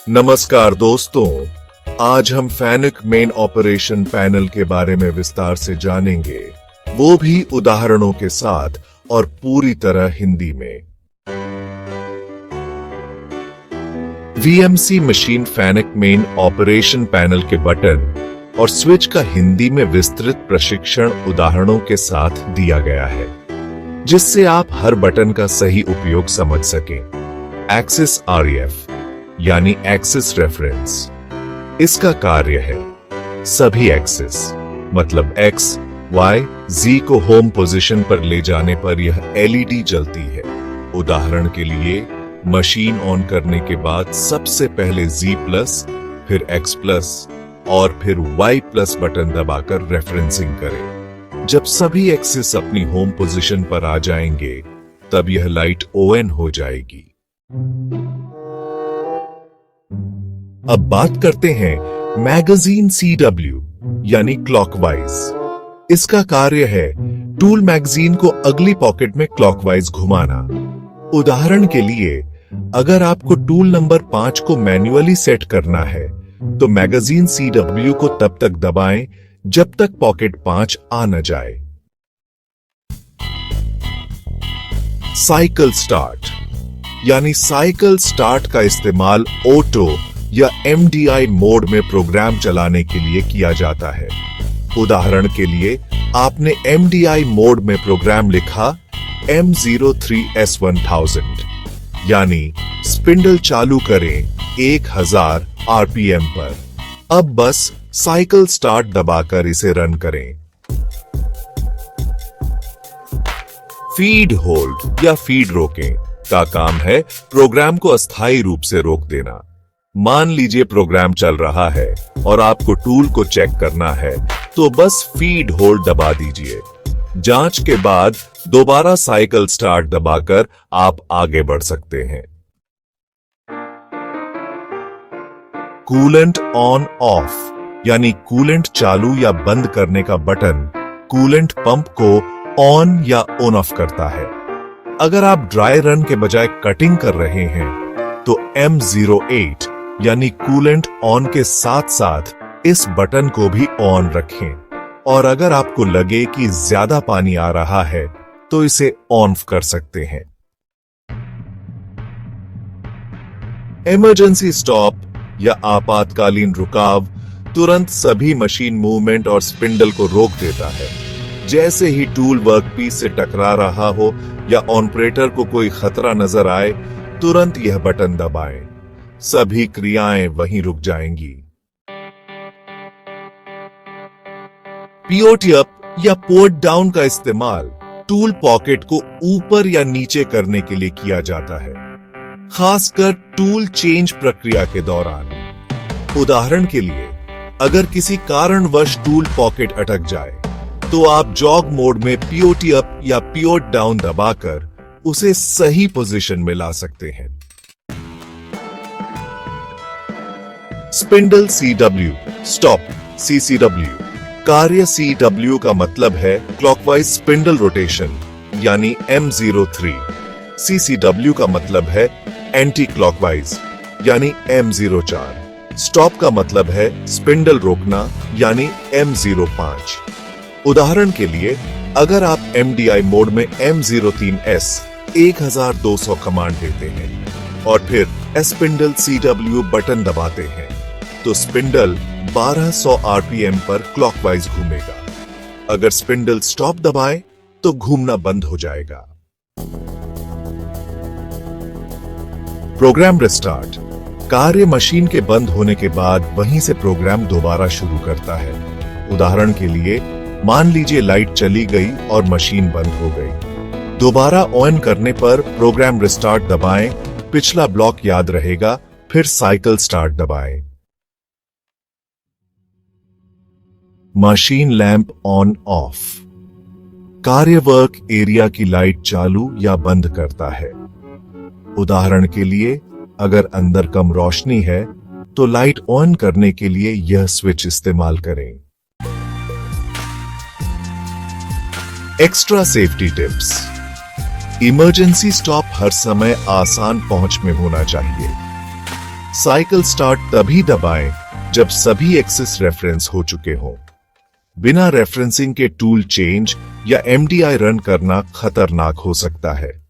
नमस्कार दोस्तों, आज हम फैनिक मेन ऑपरेशन पैनल के बारे में विस्तार से जानेंगे, वो भी उदाहरणों के साथ और पूरी तरह हिंदी में। VMC machine fennec main operation panel के बटन और स्विच का हिंदी में विस्तृत प्रशिक्षण उदाहरणों के साथ दिया गया है, जिससे आप हर बटन का सही उपयोग समझ सकें। एक्सिस REF यानी एक्सिस रेफरेंस, इसका कार्य है सभी एक्सिस मतलब X, Y, Z को होम पोजीशन पर ले जाने पर यह LED जलती है। उदाहरण के लिए मशीन ऑन करने के बाद सबसे पहले Z+, फिर X+ और फिर Y+ बटन दबाकर रेफरेंसिंग करें। जब सभी एक्सिस अपनी होम पोजीशन पर आ जाएंगे, तब यह लाइट ON हो जाएगी। अब बात करते हैं मैगजीन CW यानी क्लॉकवाइज। इसका कार्य है टूल मैगजीन को अगली पॉकेट में क्लॉकवाइज घुमाना। उदाहरण के लिए, अगर आपको टूल नंबर 5 को मैन्युअली सेट करना है, तो मैगजीन CW को तब तक दबाएं जब तक पॉकेट 5 आ न जाए। साइकिल स्टार्ट यानी साइकिल स्टार्ट का इस्तेमाल ऑटो या MDI मोड में प्रोग्राम चलाने के लिए किया जाता है। उदाहरण के लिए, आपने MDI मोड में प्रोग्राम लिखा M03S1000 यानी स्पिंडल चालू करें 1000 RPM पर। अब बस साइकिल स्टार्ट दबाकर इसे रन करें। फीड होल्ड या फीड रोकें का काम है प्रोग्राम को अस्थायी रूप से रोक देना। मान लीजिए प्रोग्राम चल रहा है और आपको टूल को चेक करना है, तो बस फीड होल्ड दबा दीजिए। जांच के बाद दोबारा साइकिल स्टार्ट दबाकर आप आगे बढ़ सकते हैं। कूलेंट ऑन ऑफ यानी कूलेंट चालू या बंद करने का बटन कूलेंट पंप को ऑन या ऑन ऑफ करता है। अगर आप ड्राई रन के बजाय कटिंग कर रहे हैं, तो M08 यानी कूलेंट ऑन के साथ साथ इस बटन को भी ऑन रखें। और अगर आपको लगे कि ज्यादा पानी आ रहा है, तो इसे ऑफ कर सकते हैं। इमरजेंसी स्टॉप या आपातकालीन रुकाव तुरंत सभी मशीन मूवमेंट और स्पिंडल को रोक देता है। जैसे ही टूल वर्कपीस से टकरा रहा हो या ऑपरेटर को कोई खतरा नजर आए, तुरंत यह बटन दबाएं। सभी क्रियाएं वहीं रुक जाएंगी। पिवोट अप या पिवोट डाउन का इस्तेमाल टूल पॉकेट को ऊपर या नीचे करने के लिए किया जाता है, खासकर टूल चेंज प्रक्रिया के दौरान। उदाहरण के लिए, अगर किसी कारणवश टूल पॉकेट अटक जाए, तो आप जॉग मोड में पिवोट अप या पिवोट डाउन दबाकर उसे सही पोजीशन में ला सकते हैं। स्पिंडल CW स्टॉप CCW कार्य CW का मतलब है क्लॉकवाइज स्पिंडल रोटेशन यानी M03। CCW का मतलब है एंटी क्लॉकवाइज यानी M04। स्टॉप का मतलब है स्पिंडल रोकना यानी M05। उदाहरण के लिए, अगर आप MDI मोड में M03S 1200 कमांड देते हैं और फिर स्पिंडल CW बटन दबाते हैं, तो स्पिंडल 1200 RPM पर क्लॉकवाइज घूमेगा। अगर स्पिंडल स्टॉप दबाएं, तो घूमना बंद हो जाएगा। प्रोग्राम रिस्टार्ट कार्य मशीन के बंद होने के बाद वहीं से प्रोग्राम दोबारा शुरू करता है। उदाहरण के लिए, मान लीजिए लाइट चली गई और मशीन बंद हो गई। दोबारा ऑन करने पर प्रोग्राम रिस्टार्ट दबाएं, पिछला ब्लॉक याद रहेगा, फिर साइकिल स्टार्ट दबाएं। मशीन लैंप ऑन ऑफ कार्य वर्क एरिया की लाइट चालू या बंद करता है। उदाहरण के लिए, अगर अंदर कम रोशनी है, तो लाइट ऑन करने के लिए यह स्विच इस्तेमाल करें। Extra safety tips. Emergency stop हर समय आसान पहुंच में होना चाहिए। साइकिल स्टार्ट तभी दबाएं जब सभी एक्सेस रेफरेंस हो चुके हों। बिना रेफरेंसिंग के टूल चेंज या एमडीआई रन करना खतरनाक हो सकता है।